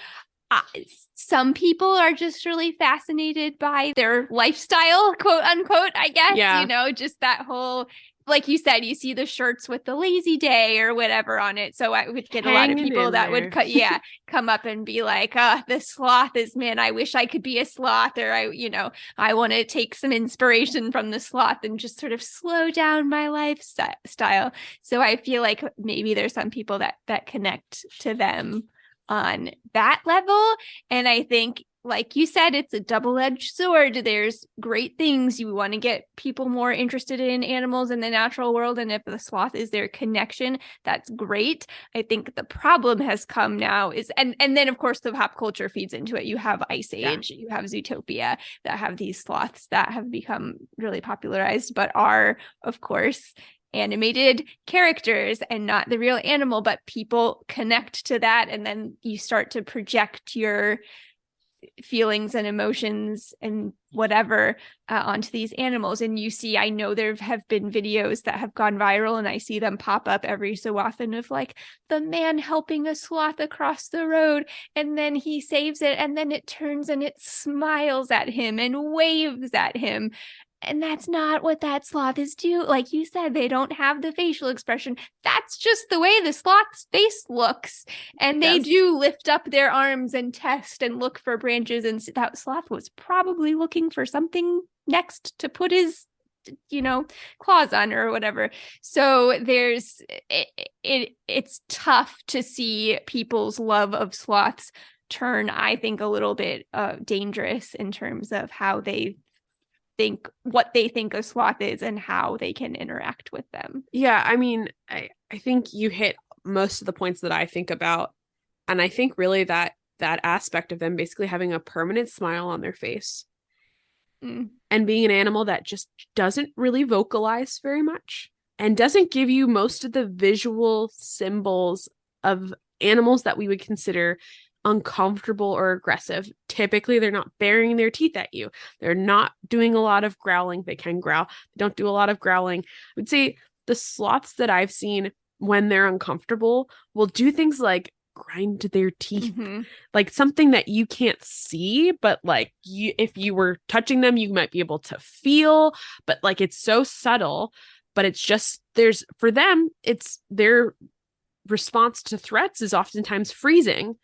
Some people are just really fascinated by their lifestyle, quote unquote, I guess. Yeah. You know, just that whole, like you said, you see the shirts with the lazy day or whatever on it. So I would get a lot of people that would come up and be like, the sloth is, man, I wish I could be a sloth, or I want to take some inspiration from the sloth and just sort of slow down my lifestyle. So I feel like maybe there's some people that connect to them on that level. And I think, like you said, it's a double-edged sword. There's great things. You want to get people more interested in animals in the natural world. And if the sloth is their connection, that's great. I think the problem has come now is, and then of course the pop culture feeds into it. You have Ice Age, you have Zootopia that have these sloths that have become really popularized, but are, of course, animated characters and not the real animal, but people connect to that. And then you start to project your feelings and emotions and whatever onto these animals. And you see, I know there have been videos that have gone viral, and I see them pop up every so often of like the man helping a sloth across the road, and then he saves it, and then it turns and it smiles at him and waves at him. And that's not what that sloth is doing. Like you said, they don't have the facial expression. That's just the way the sloth's face looks. And they do lift up their arms and test and look for branches. And that sloth was probably looking for something next to put his, claws on or whatever. So it's tough to see people's love of sloths turn, I think, a little bit dangerous in terms of how they think, what they think a sloth is and how they can interact with them. Yeah, I mean, I think you hit most of the points that I think about. And I think really that aspect of them basically having a permanent smile on their face and being an animal that just doesn't really vocalize very much and doesn't give you most of the visual symbols of animals that we would consider uncomfortable or aggressive. Typically, they're not baring their teeth at you. They're not doing a lot of growling. They can growl. They don't do a lot of growling. I would say the sloths that I've seen, when they're uncomfortable, will do things like grind their teeth, like something that you can't see, but like if you were touching them, you might be able to feel, but like it's so subtle. But it's just, for them, it's their response to threats is oftentimes freezing.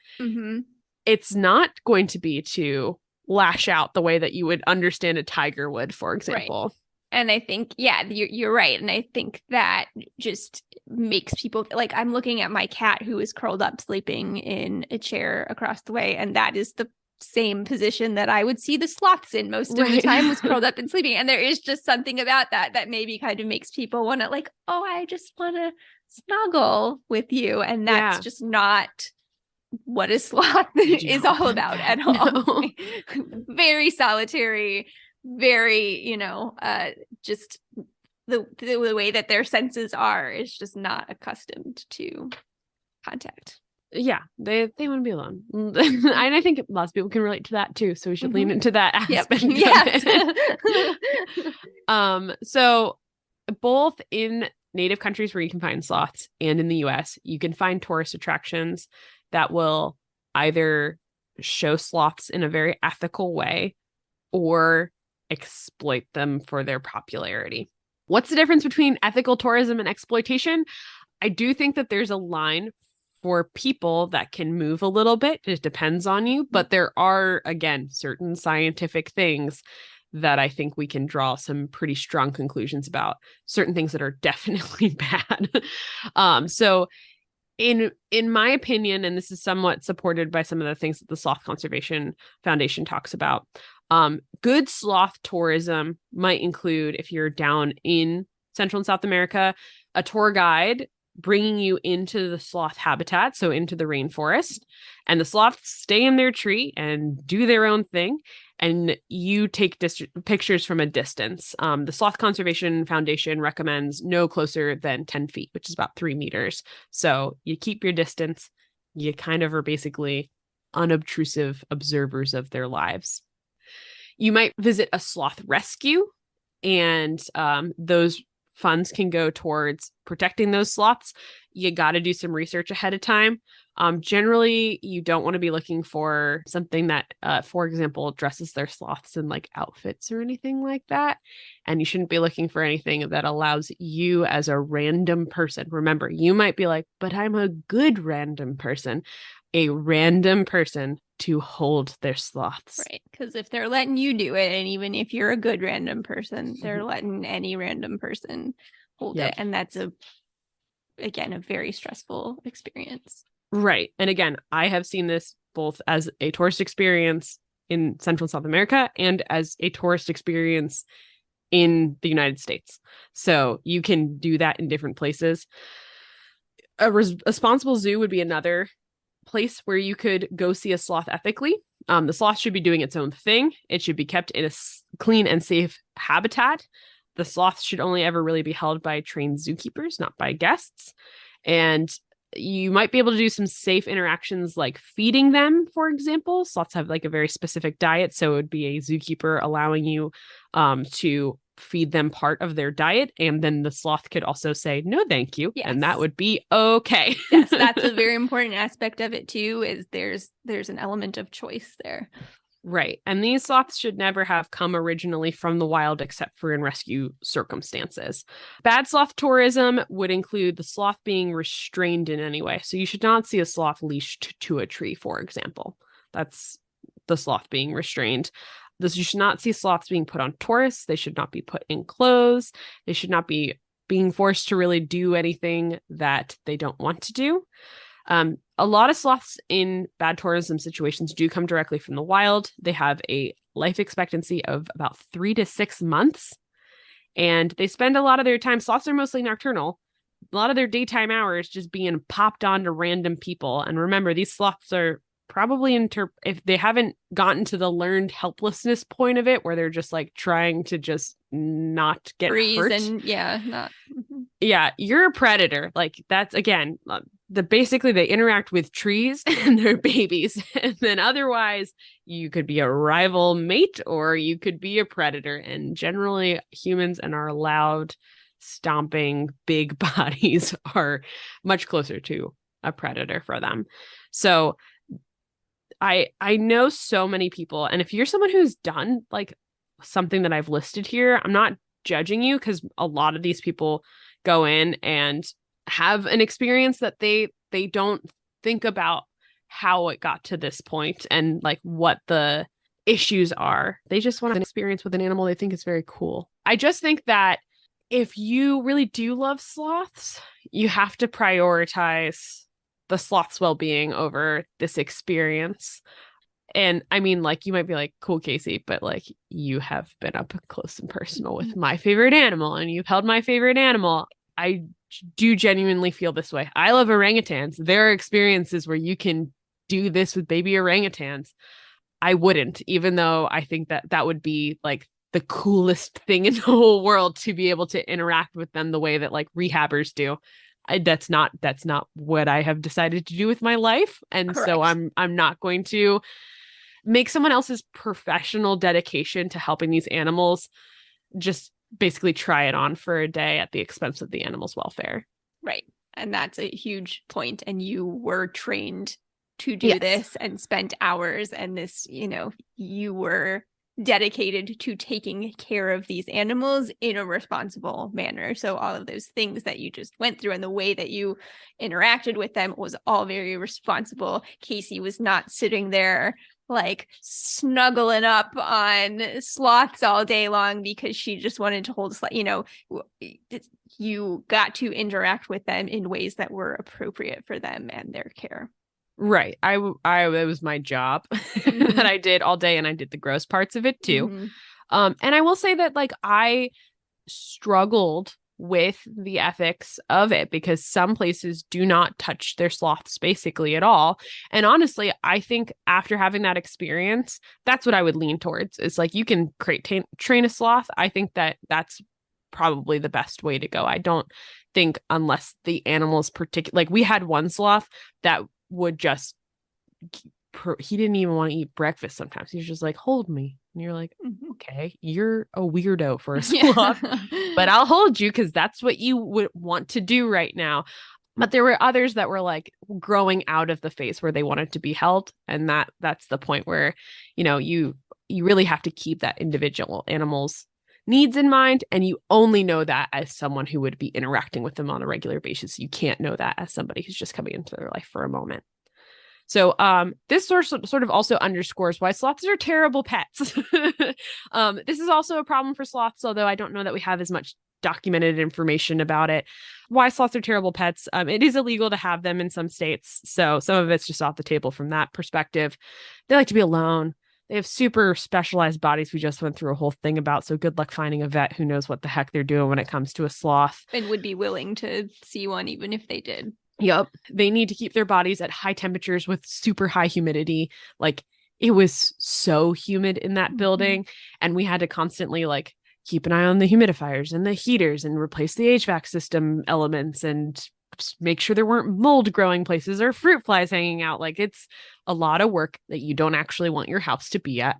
it's not going to be to lash out the way that you would understand a tiger would, for example. Right. And I think, yeah, you're right. And I think that just makes people like, I'm looking at my cat who is curled up sleeping in a chair across the way. And that is the same position that I would see the sloths in most of the time, was curled up and sleeping. And there is just something about that maybe kind of makes people want to like, oh, I just want to snuggle with you. And that's just not what a sloth is all about at all. No. Very solitary, very, just the way that their senses are is just not accustomed to contact. Yeah, they want to be alone. And I think lots of people can relate to that too. So we should lean into that aspect. Yes. So both in native countries where you can find sloths and in the US, you can find tourist attractions that will either show sloths in a very ethical way or exploit them for their popularity. What's the difference between ethical tourism and exploitation? I do think that there's a line for people that can move a little bit. It depends on you, but there are, again, certain scientific things that I think we can draw some pretty strong conclusions about, certain things that are definitely bad. So in my opinion, and this is somewhat supported by some of the things that the Sloth Conservation Foundation talks about, good sloth tourism might include, if you're down in Central and South America, a tour guide bringing you into the sloth habitat, so into the rainforest, and the sloths stay in their tree and do their own thing, and you take pictures from a distance. The Sloth Conservation Foundation recommends no closer than 10 feet, which is about 3 meters. So you keep your distance. You kind of are basically unobtrusive observers of their lives. You might visit a sloth rescue, and those funds can go towards protecting those sloths. You got to do some research ahead of time. Generally, you don't want to be looking for something that, for example, dresses their sloths in like outfits or anything like that. And you shouldn't be looking for anything that allows you as a random person. Remember, you might be like, but I'm a good random person. A random person to hold their sloths. Right. Because if they're letting you do it, and even if you're a good random person, they're letting any random person hold it. And that's again, a very stressful experience. Right. And again, I have seen this both as a tourist experience in Central and South America and as a tourist experience in the United States. So you can do that in different places. A responsible zoo would be another place where you could go see a sloth ethically. The sloth should be doing its own thing. It should be kept in a clean and safe habitat. The sloth should only ever really be held by trained zookeepers, not by guests. And you might be able to do some safe interactions like feeding them, for example. Sloths have like a very specific diet. So it would be a zookeeper allowing you to feed them part of their diet. And then the sloth could also say, no, thank you. Yes. And that would be okay. Yes, that's a very important aspect of it too, is there's an element of choice there. Right. And these sloths should never have come originally from the wild except for in rescue circumstances. Bad sloth tourism would include the sloth being restrained in any way. So you should not see a sloth leashed to a tree, for example. That's the sloth being restrained. You should not see sloths being put on tourists. They should not be put in clothes. They should not be being forced to really do anything that they don't want to do. A lot of sloths in bad tourism situations do come directly from the wild. They have a life expectancy of about 3 to 6 months, and they spend a lot of their time, sloths are mostly nocturnal, a lot of their daytime hours just being popped onto random people. And remember, these sloths are probably if they haven't gotten to the learned helplessness point of it, where they're just like trying to just not get hurt. And yeah, you're a predator. Like that's again, basically they interact with trees and their babies, and then otherwise you could be a rival mate or you could be a predator. And generally humans and our loud stomping big bodies are much closer to a predator for them. So I know so many people, and if you're someone who's done like something that I've listed here, I'm not judging you, because a lot of these people go in and have an experience that they don't think about how it got to this point and like what the issues are. They just want an experience with an animal they think is very cool. I just think that if you really do love sloths, you have to prioritize the sloth's well-being over this experience. And I mean, like, you might be like, cool, Casey, but like, you have been up close and personal with my favorite animal and you've held my favorite animal. I do genuinely feel this way. I love orangutans. There are experiences where you can do this with baby orangutans. I wouldn't, even though I think that that would be like the coolest thing in the whole world to be able to interact with them the way that like rehabbers do. That's not what I have decided to do with my life. And Correct. So I'm not going to make someone else's professional dedication to helping these animals just basically try it on for a day at the expense of the animal's welfare. Right. And that's a huge point. And you were trained to do this and spent hours, and this, you know, you were dedicated to taking care of these animals in a responsible manner. So all of those things that you just went through and the way that you interacted with them was all very responsible. Casey was not sitting there like snuggling up on sloths all day long because she just wanted to hold, you know, you got to interact with them in ways that were appropriate for them and their care. Right. I it was my job that I did all day, and I did the gross parts of it too. And I will say that like I struggled with the ethics of it because some places do not touch their sloths basically at all. And honestly, I think after having that experience, that's what I would lean towards. It's like, you can train a sloth. I think that that's probably the best way to go. I don't think, unless the animal's particular, like we had one sloth that would just he didn't even want to eat breakfast sometimes. He's just like, hold me. And you're like, okay, you're a weirdo for a sloth, but I'll hold you because that's what you would want to do right now. But there were others that were like growing out of the phase where they wanted to be held. And that's the point where, you know, you really have to keep that individual animal's needs in mind. And you only know that as someone who would be interacting with them on a regular basis. You can't know that as somebody who's just coming into their life for a moment. So this sort of also underscores why sloths are terrible pets. This is also a problem for sloths, although I don't know that we have as much documented information about it. Why sloths are terrible pets. It is illegal to have them in some states. So some of it's just off the table from that perspective. They like to be alone. They have super specialized bodies we just went through a whole thing about. So good luck finding a vet who knows what the heck they're doing when it comes to a sloth. And would be willing to see one even if they did. Yep. They need to keep their bodies at high temperatures with super high humidity. Like, it was so humid in that building. And we had to constantly like keep an eye on the humidifiers and the heaters and replace the HVAC system elements and make sure there weren't mold growing places or fruit flies hanging out. Like, it's a lot of work that you don't actually want your house to be at.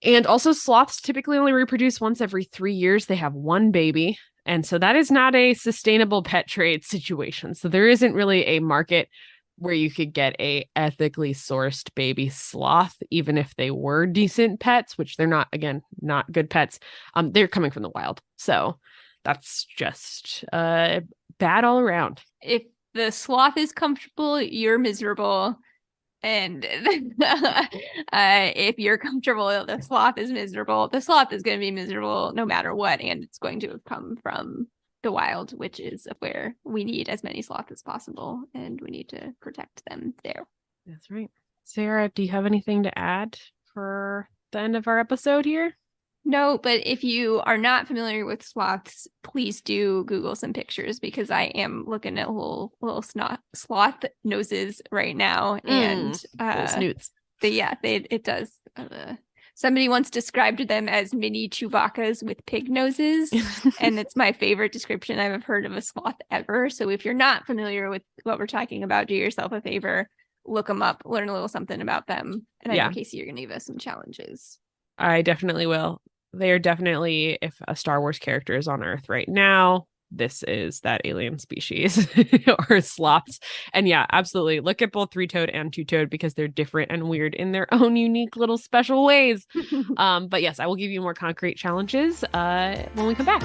And also, sloths typically only reproduce once every 3 years. They have one baby. And so that is not a sustainable pet trade situation. So there isn't really a market where you could get a ethically sourced baby sloth, even if they were decent pets, which they're not, again, not good pets. They're coming from the wild. So that's just bad all around. If the sloth is comfortable, you're miserable. And if you're comfortable, the sloth is miserable. The sloth is going to be miserable no matter what. And it's going to have come from the wild, which is where we need as many sloths as possible. And we need to protect them there. That's right. Sarah, do you have anything to add for the end of our episode here? No, but if you are not familiar with sloths, please do Google some pictures, because I am looking at little sloth noses right now, and little snoots. It does. Somebody once described them as mini Chewbacca's with pig noses, and it's my favorite description I've heard of a sloth ever. So if you're not familiar with what we're talking about, do yourself a favor, look them up, learn a little something about them, and I know, Casey, you're going to give us some challenges. I definitely will. They are definitely, if a Star Wars character is on Earth right now, this is that alien species or sloths. And yeah, absolutely. Look at both three-toed and two-toed because they're different and weird in their own unique little special ways. But yes, I will give you more concrete challenges when we come back.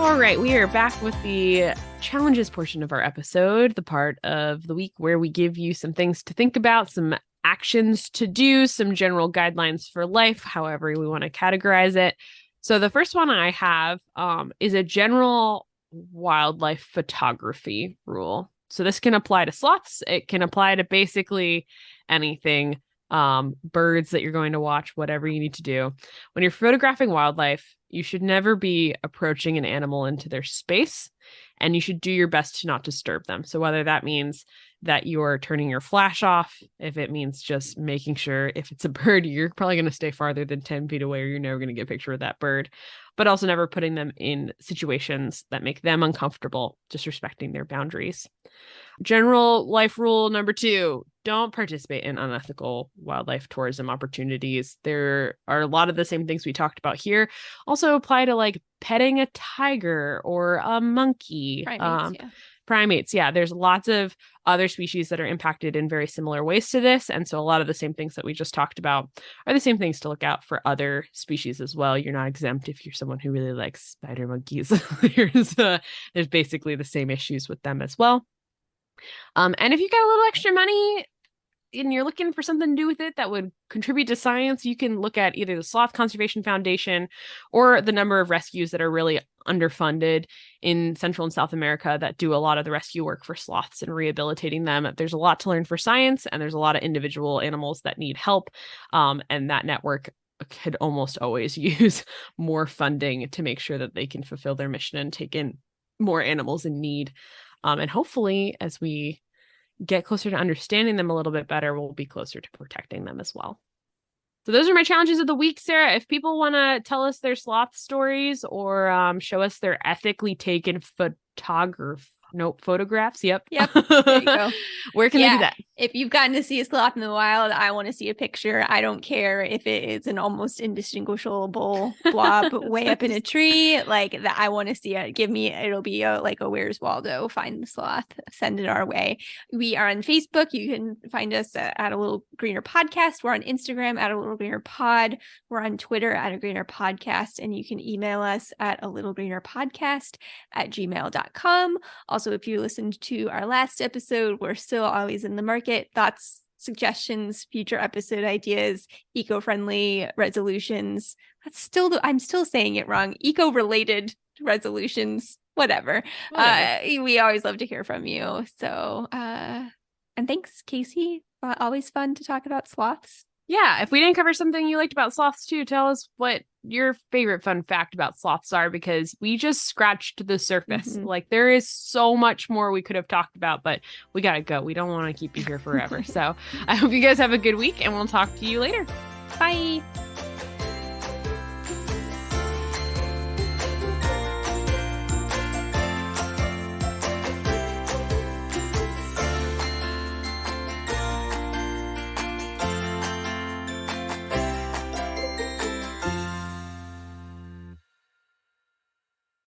All right, we are back with the challenges portion of our episode, the part of the week where we give you some things to think about, some actions to do, some general guidelines for life, however we want to categorize it. So the first one I have is a general wildlife photography rule. So this can apply to sloths. It can apply to basically anything, birds that you're going to watch, whatever you need to do. When you're photographing wildlife, you should never be approaching an animal into their space, and you should do your best to not disturb them. So whether that means that you're turning your flash off, if it means just making sure if it's a bird, you're probably going to stay farther than 10 feet away or you're never going to get a picture of that bird, but also never putting them in situations that make them uncomfortable, just respecting their boundaries. General life rule number 2, don't participate in unethical wildlife tourism opportunities. There are a lot of the same things we talked about here also apply to like petting a tiger or a monkey. Primates, yeah. There's lots of other species that are impacted in very similar ways to this. And so a lot of the same things that we just talked about are the same things to look out for other species as well. You're not exempt if you're someone who really likes spider monkeys. There's basically the same issues with them as well. And if you got a little extra money and you're looking for something to do with it that would contribute to science, you can look at either the Sloth Conservation Foundation or the number of rescues that are really underfunded in Central and South America that do a lot of the rescue work for sloths and rehabilitating them. There's a lot to learn for science, and there's a lot of individual animals that need help. And that network could almost always use more funding to make sure that they can fulfill their mission and take in more animals in need. And hopefully, as we get closer to understanding them a little bit better, we'll be closer to protecting them as well. So those are my challenges of the week, Sarah. If people want to tell us their sloth stories or show us their ethically taken photographs. Yep. There you go. Where can they do that? If you've gotten to see a sloth in the wild, I want to see a picture. I don't care if it is an almost indistinguishable blob way up in a tree. Like that, I want to see it. It'll be like a Where's Waldo? Find the sloth. Send it our way. We are on Facebook. You can find us at A Little Greener Podcast. We're on Instagram at A Little Greener Pod. We're on Twitter at A Greener Podcast. And you can email us at alittlegreenerpodcast@gmail.com. Also, if you listened to our last episode, we're still always in the market. Thoughts, suggestions, future episode ideas, eco-friendly resolutions. I'm still saying it wrong. Eco-related resolutions, whatever. We always love to hear from you. So, and thanks, Casey. Always fun to talk about sloths. Yeah, if we didn't cover something you liked about sloths too, tell us what your favorite fun fact about sloths are, because we just scratched the surface. Like there is so much more we could have talked about, but we gotta go. We don't want to keep you here forever. So I hope you guys have a good week, and we'll talk to you later. Bye.